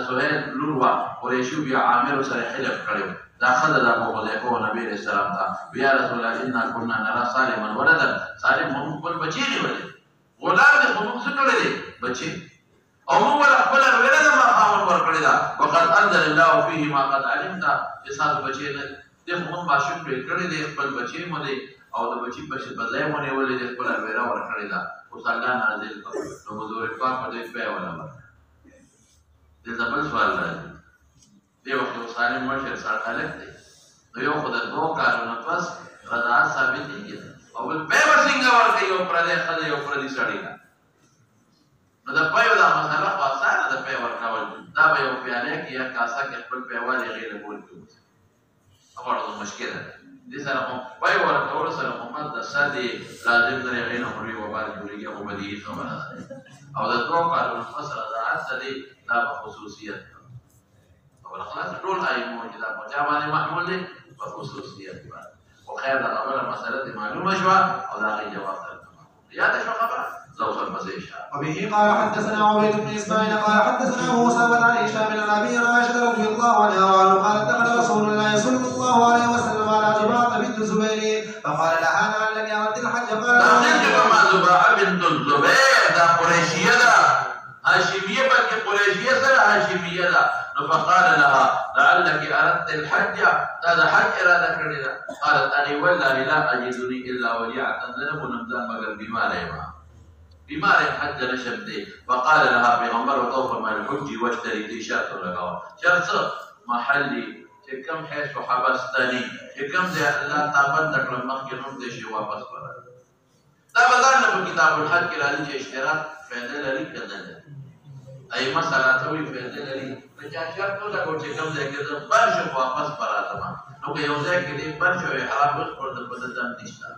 سهيل لوروا قريشي بیا عامر سره حلف کړو دا خدای د ابو حذیفه نبی رسول الله ته بیا رسول الله ان كنا نرى سالما ولدا سالم هم خپل بچی دی ولې غلام دې هم څه کړی دی بچی او هو ولا خپل ولد ما خاون ور کړی دا وقد انزل الله فيه ما قد علمت اساس بچی دې هم باشم کړی دی خپل بچی مده او د بچی په بدلای مونږ ولې دې خپل ورا ور کړی دا او الله نازل کړو نو حضور پاک دې په ولا دې زبر سوال راځي دی وخت سالم مشر سره خلک دی نو یو خدای دوه کارونه پس رضا ثابت دي او بل به وسنګ ورته یو پر دې خدای یو پر دې سړی نو دا په یو دا مسله خاصه ده په ورکول دا به یو پیاله کې یا کاسه کې خپل پیواله غیر کول کیږي هغه مشکل ده دې سره هم وای ورکول سره محمد د سادي لازم درې غیر امر او بار جوړیږي او بدی خبره او دا دوه کارونه پس رضا ثابت دا خصوصیت والخلاص ټول ایمو چې دا په جواب محمول دي په خصوصیت باندې او خیر دا خبره مسله معلومه شو او دا غي جواب درته یاد شو خبره زوصل مسیح وبه قال حدثنا عبيد بن اسماعيل قال حدثنا موسى بن هشام بن ابي عائشه رضي الله عنها قال دخل رسول الله صلى الله عليه وسلم على زباعه بنت الزبير فقال لها لعلك اردت الحج قال ما زباعه بنت الزبير دا قريشيه دا هاشميه بلکې قريشيه سره هاشميه دا فقال لها لعلك اردت الحج هذا حج اراده کړی قالت اني والله لا اجدني الا وجيعه ذنب نمزان مگر بیمار حج نشب دي فقال لها پیغمبر وطوف مع الحج واشتري تي شرط لگاو شرط محلي چې کم حيث حبستني چې کم دې الله تعالی تکړه مخکې نوم دې شي واپس کړه دا بدل په کتاب الحج کې راځي چې اشتراط فائدہ لري کنه ائمه ثلاثه وی فیصله لري چې شرط نو لګو چې کوم ځای کې د برشو واپس پر راځم نو که یو ځای کې دې برشو احرام وس پر د بدن نشته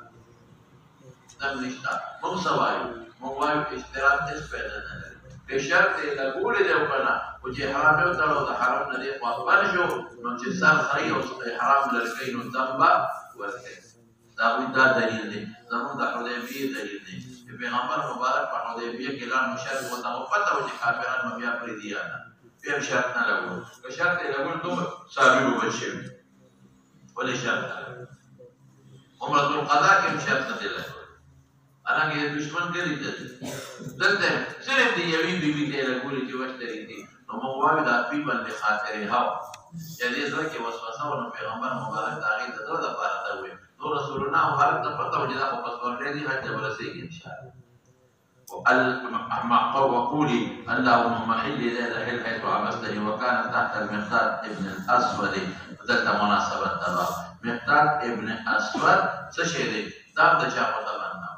دم نشته موږ سوایو موږ وایو اشتراط هیڅ پیدا نه لري که شرط یې لګولې دی وکنه او چې احرام یې وتړو د حرم نه دې خوا برشو نو چې سر خري او احرام لري نو دم به ورکړي دا دلیل دی زموږ د حدیبیې دلیل دی چې پیغمبر مبارک په حدیبیه کې اعلان شرط وته او پته و چې کافران به بیا پرې دیانه بیا شرط نه لګول که شرط یې لګول نو ثابت وبل شي ولې شرط نه عمره القضاء کې شرط نه دی لګول انا کې دشمن کې دي دلته صرف دی یوې بیبي کې لګول چې وشتري دي نو موږ وایو دا په باندې خاطرې هاو چې دې ځکه کې وسوسه ونه پیغمبر مبارک دا غي ته د پاره ته وي نو رسول الله مبارک ته پته و چې دا په پاسپورت دې حج ورسېږي ان شاء الله وقولي اللهم محل ذا الحل حيث عبستني وكان تحت المقداد ابن الاسود ذات مناسبه تبع مقداد ابن اسود سشيدي دا د چا متبنه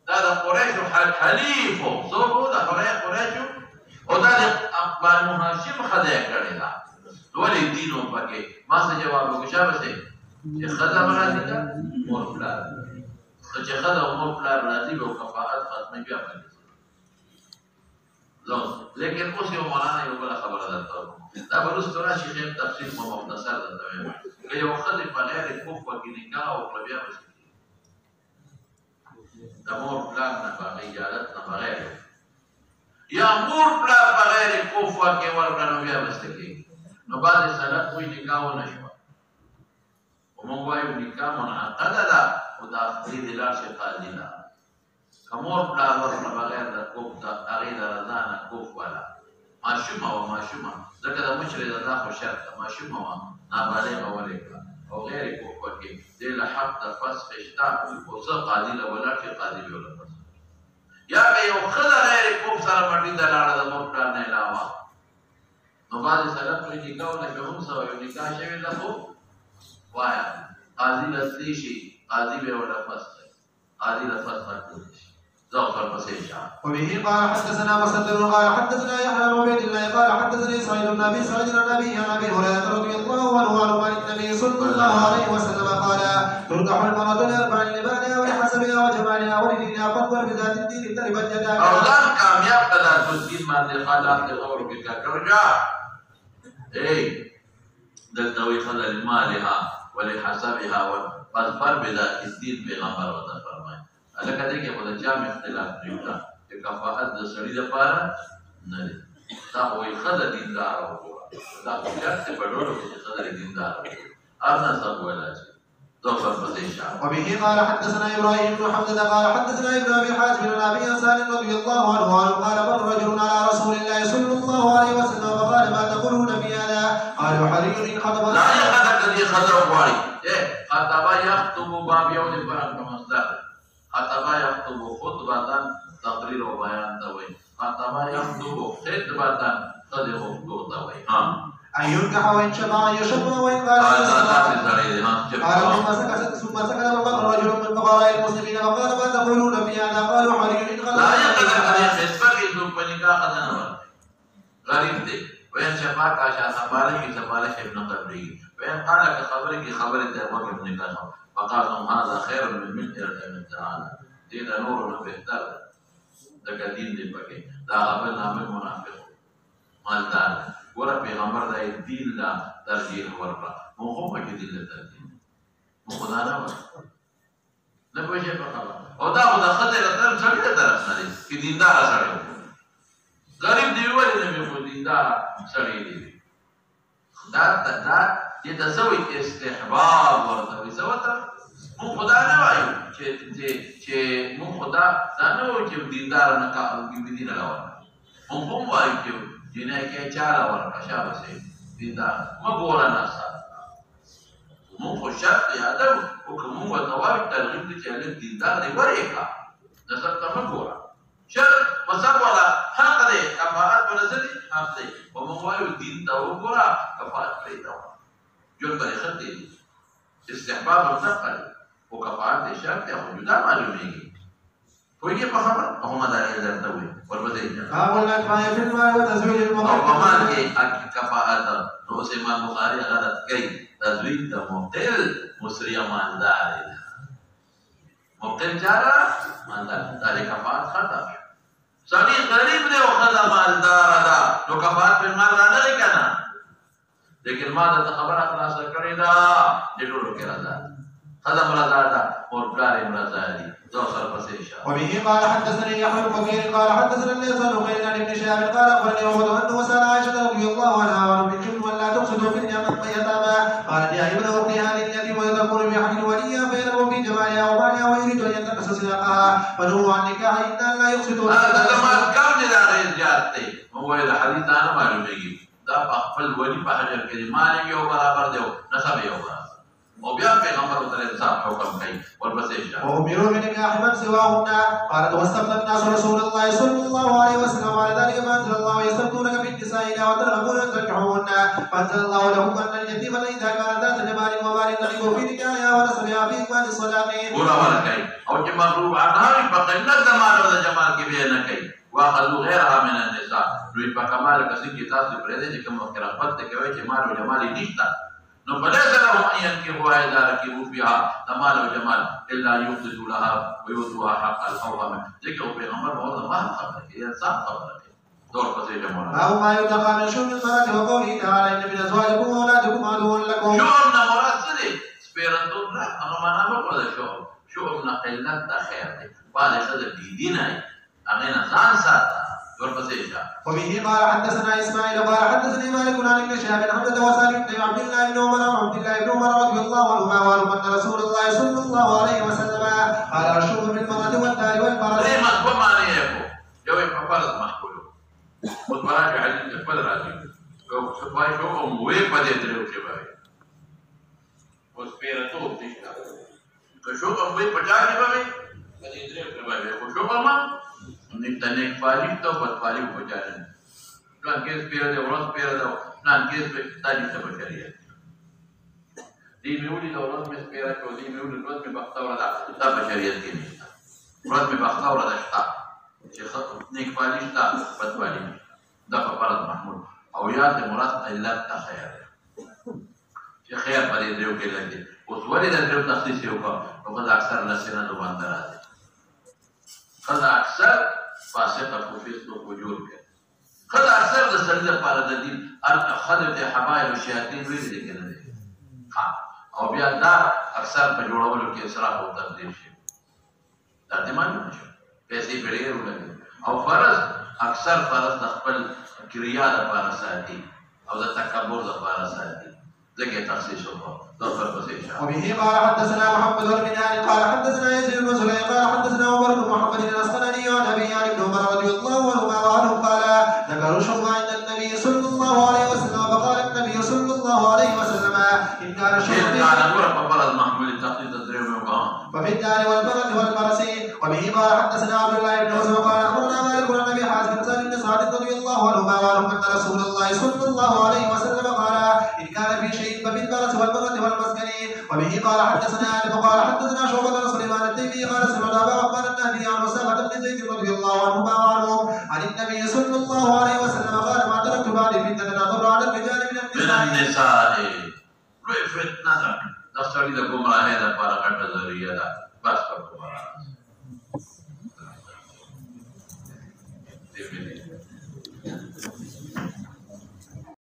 دا د قريش حليف زوبو د قريش او دا د بنو هاشم خدای کړی دا ولې دینو پکې ما څه جواب وکړم چې خدای راځي دا مور پلار چې خدای مور پلار راځي او کفاءت ختمه بیا باندې لیکن اوس یو مولانا یو بل خبره درته دا بلوستو راشي خیر تفصیل په مختصر درته وایم که یو خدای په غیر کوفه کې نکاح وکړه بیا به د مور پلار نه په اجازت نه بغیر یا مور پلار بغیر کوفه کې ورکړه نو بیا به نو بعد سلف کوئی نکاح ونه شو وموږ وایو نکاح منعقده ده او دا خپل دلار شي قاضي نه کمور پلار ورکړه بغیر د کوف د هغې د رضا نه کوف والا ماشومه وه ماشومه ځکه د مشرې رضا خو شرط ده ماشومه وه نابالغه ولې کړه او غیر کوفه کې دې له حق د فسخ شته او څه قاضي له ولاړ شي قاضي به ورله فسخ یا که یو ښځه غیر کوف سره مټي ته لاړه د مور پلار نه علاوه نو بعد سلف کوئی نکاح ونه شو هم سوی نکاح شوی ده خو وایا قاضي لسلی شي قاضي به ورله فسخ قاضي له فسخ ورکولی شي زغفر بسيشا وبه قال حدثنا مسدد قال حدثنا يحيى بن عبيد الله قال حدثني سعيد بن ابي سعيد عن ابي هريره رضي الله عنه عن النبي صلى الله عليه وسلم قال تنكح المراه لاربع لبانها ولحسبها وجمالها ولدينها فاظفر بذات الدين تربت يداك اولاد کامیاب کلا تو دین باندې خلاف ته غور وکړه کرجا اے دلته وی خلل مالها ولحسبها فاظفر بذات الدين پیغمبر وته فرمایي لکه دې کې په جامع اختلاف پریوتا چې کفاءت د سړي لپاره نه دی دا وایي ښځه دیندار وګوره دا شرط په ډوډو کې ښځه دیندار ارنا سب ولا شي ظفر بسيشا وبه قال حدثنا ابراهيم بن حمزه قال حدثنا ابن ابي حاتم بن ابي انصار رضي الله عنه قال مر رجل على رسول الله صلى الله عليه وسلم فقال ما تقولون في هذا؟ قال حري ان خطب لا يخطب الذي خطب غاري خطب يخطب باب يوم البركه مصدر خطب يخطب خطبة تقرير وبيان دوي خطب يخطب خطبة قد خطبه دوي أن ينكح وإن شبع يشبع وإن قال ثم سكت وقال رجل من فقراء المسلمين فقال ما تقولون في هذا؟ قالوا حري إن خطب لا يقدر أن يخسر يزوم بنكاح خزنه غريب دي وإن شبع كاشا سبالك سبالك ابن قبري وإن قال كخبرك خبر تبوك ابن كاشا فقال لهم هذا خير من ملء الجنة تعالى دين نور بهتر دغه دین دی پکې دا خبر نامه منافق مالدار ګوره پیغمبر دا دین لا ترجیح ورکړه موږ هم پکې دین له ترجیح موږ خدا نه نه پوهیږي په خبره او دا خو د خدای له طرف څخه طرف نه دی چې دیندار سره غریب دی وایي نه مې خو دیندار سره دی دا چې د سوي استحباب ورته وي سوته مو خدا نه وایو چې مو خدا دا نه وایو چې دیندار نه کا دین نه لاوه مو هم وایو چې دینه کې چاله ورکړه شابه سي دیندار مګور نه سات مو خو شرط یاد او کوم وته وایو ترغیب چې له دیندار دی ورېکا د څه مګور شرط مصاب ولا حق دی کفاءت ورزدي حق دی او مو وایو دین ته وګورا کفاءت لري دا جون بری خطی استحباب النقل و کفاعت شرط یا جدا معلومیگی کوئی په خبر هم دا یې درته وي ورپسې باب الأكفاء في الماء وتزويج او المخطط. په مان کې کفاءت نو اوس امام بخاري غلط کوي تزویج د مبتل مصری مالدار دی مبتل چاره مالدار دا کفاءت خطا سړي غریب دی او خدا مالدار ده نو کفاءت په مال را نه کنه لیکن ما د خبره خلاصه کړې ده د ټولو کې راځه خدا مرزا ده او پلار مرزا دي دو سر پسې شه وبه قال حدثني يحيى بن بكير قال حدثنا الليث بن عقيل عن ابن شهاب قال اخبرني عمر انه سال عائشه رضي الله عنها وعن بنت ولا تقصد في اليتامى قال يا ابن اختي هذه التي وتكون بحج وليا فينظر في جمالها ومالها ويريد ان ينتقص صداقها فنهوا عن نكاح ان لا يقصدون. هذا زمان كم نداري زيادتي هو الى حديث انا معلومي دا خپل ولی په حجر کې مال یو برابر دی نسب یو برابر او بیا پیغمبر تعالی انصاف حکم کوي ورپسې شه وامروا بنكاح من سواهن قالت واستفتى الناس رسول الله صلى الله عليه وسلم على ذلك فانزل الله يستفتونك في النساء لا وترغبون ان تنكحوهن فانزل الله لهم ان اليتيم اذا كان ذات جمال ومال تغلب في نكاحها ونسبها في اقبال الصداق پورا ورکړي او چې مغلوب عنها په قلت د مال او د جمال کې به نه کوي واخذوا غيرها من النساء دوی په کمال کسي کې تاسو پرې دې چې کوم خرافت کوي چې مال او جمال نشته نو فليس لهم ان ينكحوا اذا ركبوا فيها مال وجمال الا يقصدوا لها ويؤتوها حق الحرمه ذكر پیغمبر موضوع ما خبره کې انسان خبره کې دور پسې جمعونه او ما يتقى من شؤم المرأة وقوله تعالى ان من ازواجكم واولادكم عدو لكم شؤم مراد څه دي سپیرتون نه هغه معنا وکړه شؤم نه قلت د خیر دی بعد څه د دي نه هغه نه ځان ساته وبه قال حدثنا اسماعيل قال حدثني مالك عن ابن شهاب حمزه وسالم بن عبد الله بن عمر وعبد الله بن عمر رضي الله عنهما وعنهم ان رسول الله صلى الله عليه وسلم قال الشوم بالمرأة والدار والفرس. ليه مطبوع معنيه جو فرض محمول وتراجع على الفرد راجع جو سباي شو وي بدي درو شباب وسبيرتو ديشا شو وي 50 شباب بدي درو شباب شو ما نیک فالیب ته په فالیب وځل پلان کې سپیره دی ورځ سپیره ده پلان کې په تاریخ ته بچریه دی میولي د ورځ مې سپیره کو دی میولي ورځ مې بختوره ده دا بچریه کې نشته ورځ مې بختوره ده شته چې نیک فالیب ته په فالیب دا په فرض محمود او یاد مراد علت ته خیر چې خیر په دې دیو کې لګي اوس ولې د دیو تخصیص یو کا او دا اکثر لسنه دوه باندې راځي خدا اکثر فاسقه فسق و فجور کې خدا اکثر د سړي لپاره د دین خدمت حبایل او شیاطین ویل دي کنه او بیا دا اکثر په جوړولو کې اسراف او تبذیر شي دا دې معنی نشي پیسې پیړې ورلګي او فرض اکثر فرض د خپل کریا لپاره ساتي او د تکبر لپاره ساتي ځکه تخصیص وکړو وبه قال حدثنا محمد بن منهال قال حدثنا يزيد بن سليمان قال حدثنا عمر بن محمد الاسقلاني عن ابي عن ابن عمر رضي الله عنهما وعنه قال ذكروا شرب عند النبي صلى الله عليه وسلم فقال النبي صلى الله عليه وسلم ان كان شرب وفي الدار والبرد والفرس. وبه قال حدثنا عبد الله بن مسعود قال اخبرنا مالك عن ابي حازم سالم بن سعد رضي الله عنهما وعنهم ان رسول الله صلى الله عليه وسلم قال ان كان في شيء ففي الفرس والبرد والمسكن. وبه قال حدثنا ادم قال حدثنا شعبة بن سليمان التيمي قال سمعت ابا عثمان النهدي عن اسامة بن زيد رضي الله عنهما وعنهم عن النبي صلى الله عليه وسلم قال ما تركت بعد فتنة تضر على الرجال من النساء فتنة دا سړي د ګمراهۍ لپاره غټه ذریعه ده بس